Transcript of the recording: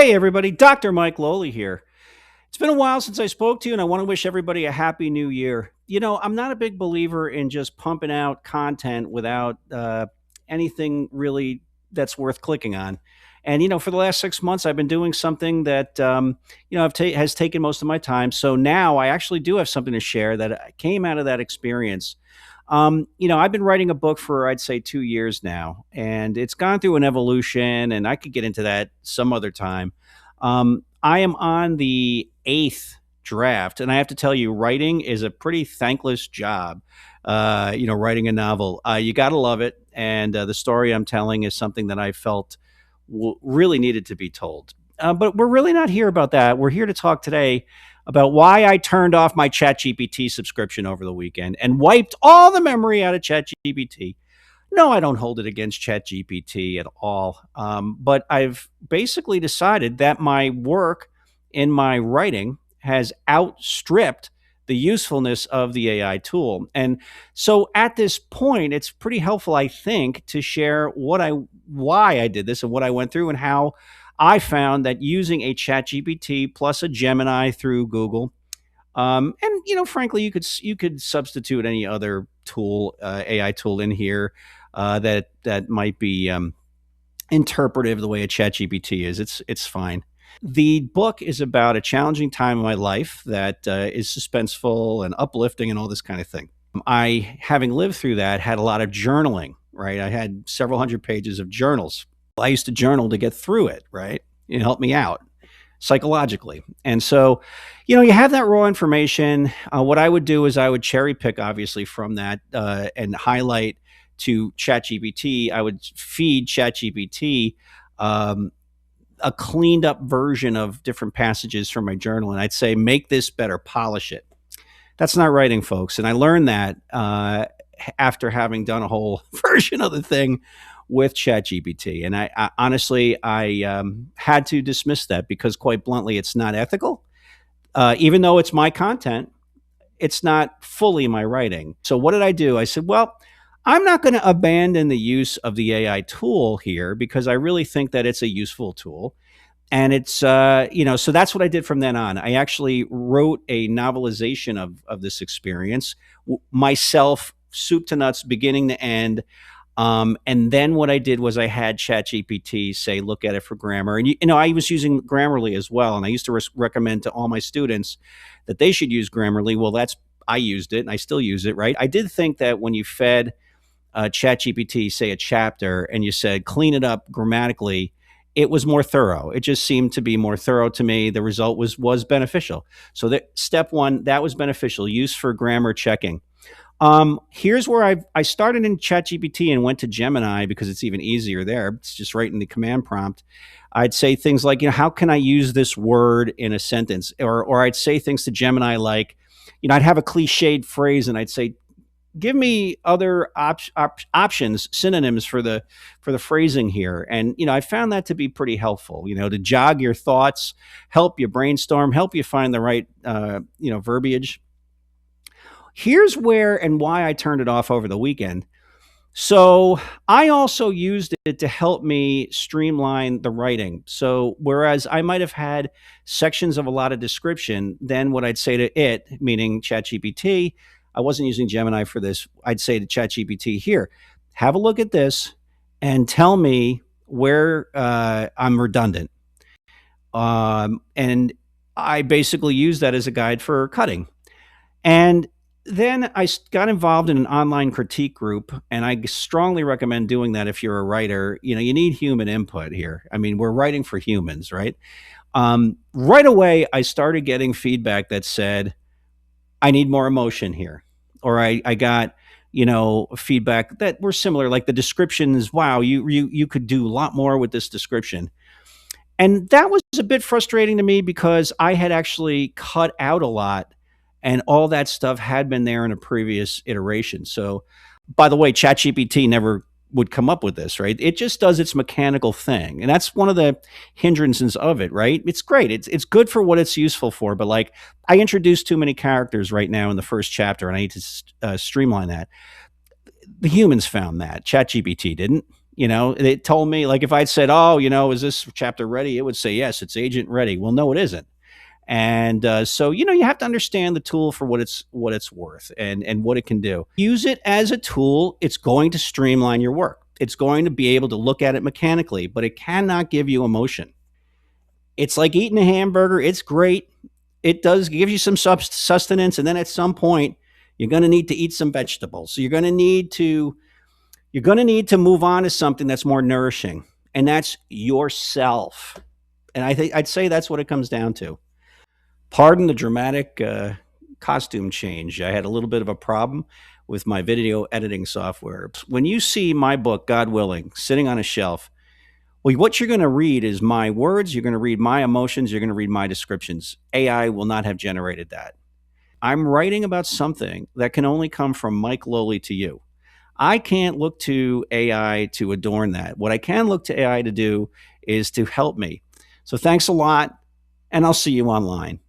Hey, everybody, Dr. Mike Lohle here. It's been a while since I spoke to you, and I want to wish everybody a happy new year. I'm not a big believer in just pumping out content without anything really that's worth clicking on. And, for the last 6 months, I've been doing something that, has taken most of my time. So now I actually do have something to share that came out of that experience. I've been writing a book for, I'd say, 2 years now, and it's gone through an evolution, and I could get into that some other time. I am on the eighth draft, and I have to tell you, writing is a pretty thankless job. Writing a novel, you got to love it, and the story I'm telling is something that I felt really needed to be told. But we're really not here about that. We're here to talk today about why I turned off my ChatGPT subscription over the weekend and wiped all the memory out of ChatGPT. No, I don't hold it against ChatGPT at all. But I've basically decided that my work in my writing has outstripped the usefulness of the AI tool. And so at this point, it's pretty helpful, I think, to share why I did this and what I went through and how I found that using a ChatGPT plus a Gemini through Google, and frankly, you could substitute any other tool, AI tool in here that might be interpretive the way a ChatGPT is. It's fine. The book is about a challenging time in my life that is suspenseful and uplifting and all this kind of thing. I, having lived through that, had a lot of journaling. Right, I had several hundred pages of journals. I used to journal to get through it. Right, it helped me out psychologically. And so, you have that raw information. What I would do is I would cherry pick, obviously, from that and highlight to ChatGPT. I would feed ChatGPT a cleaned up version of different passages from my journal. And I'd say, make this better, polish it. That's not writing, folks. And I learned that after having done a whole version of the thing with ChatGPT. And I honestly, I had to dismiss that because, quite bluntly, it's not ethical. Even though it's my content, it's not fully my writing. So what did I do? I said, well, I'm not going to abandon the use of the AI tool here because I really think that it's a useful tool. And it's, so that's what I did from then on. I actually wrote a novelization of this experience myself, soup to nuts, beginning to end. And then what I did was I had ChatGPT say, look at it for grammar. And, I was using Grammarly as well. And I used to recommend to all my students that they should use Grammarly. Well, I used it and I still use it, right? I did think that when you fed ChatGPT, say, a chapter and you said, clean it up grammatically, it was more thorough. It just seemed to be more thorough to me. The result was beneficial. So step one, that was beneficial, use for grammar checking. Here's where I started in ChatGPT and went to Gemini because it's even easier there. It's just right in the command prompt. I'd say things like, how can I use this word in a sentence? Or I'd say things to Gemini like, I'd have a cliched phrase and I'd say, give me other options, synonyms for the phrasing here. And, I found that to be pretty helpful, to jog your thoughts, help you brainstorm, help you find the right, verbiage. Here's where and why I turned it off over the weekend. So I also used it to help me streamline the writing. So whereas I might have had sections of a lot of description, then what I'd say to it, meaning ChatGPT, I wasn't using Gemini for this. I'd say to ChatGPT, here, have a look at this and tell me where I'm redundant. And I basically use that as a guide for cutting. And then I got involved in an online critique group, and I strongly recommend doing that if you're a writer. You need human input here. I mean, we're writing for humans, right? Right away, I started getting feedback that said, I need more emotion here. Or I got, feedback that were similar, like the descriptions, wow, you could do a lot more with this description. And that was a bit frustrating to me because I had actually cut out a lot and all that stuff had been there in a previous iteration. So, by the way, ChatGPT never would come up with this, right? It just does its mechanical thing. And that's one of the hindrances of it, right? It's great. It's good for what it's useful for. But like, I introduced too many characters right now in the first chapter, and I need to streamline that. The humans found that. ChatGPT didn't. It told me, like, if I'd said, "Oh, is this chapter ready?" It would say, "Yes, it's agent ready." Well, no, it isn't. And so, you have to understand the tool for what it's worth and what it can do. Use it as a tool. It's going to streamline your work. It's going to be able to look at it mechanically, but it cannot give you emotion. It's like eating a hamburger. It's great. It does give you some sustenance, and then at some point, you're going to need to eat some vegetables. So you're going to need to move on to something that's more nourishing, and that's yourself. And I think I'd say that's what it comes down to. Pardon the dramatic costume change. I had a little bit of a problem with my video editing software. When you see my book, God willing, sitting on a shelf, well, what you're going to read is my words, you're going to read my emotions, you're going to read my descriptions. AI will not have generated that. I'm writing about something that can only come from Mike Lohle to you. I can't look to AI to adorn that. What I can look to AI to do is to help me. So thanks a lot, and I'll see you online.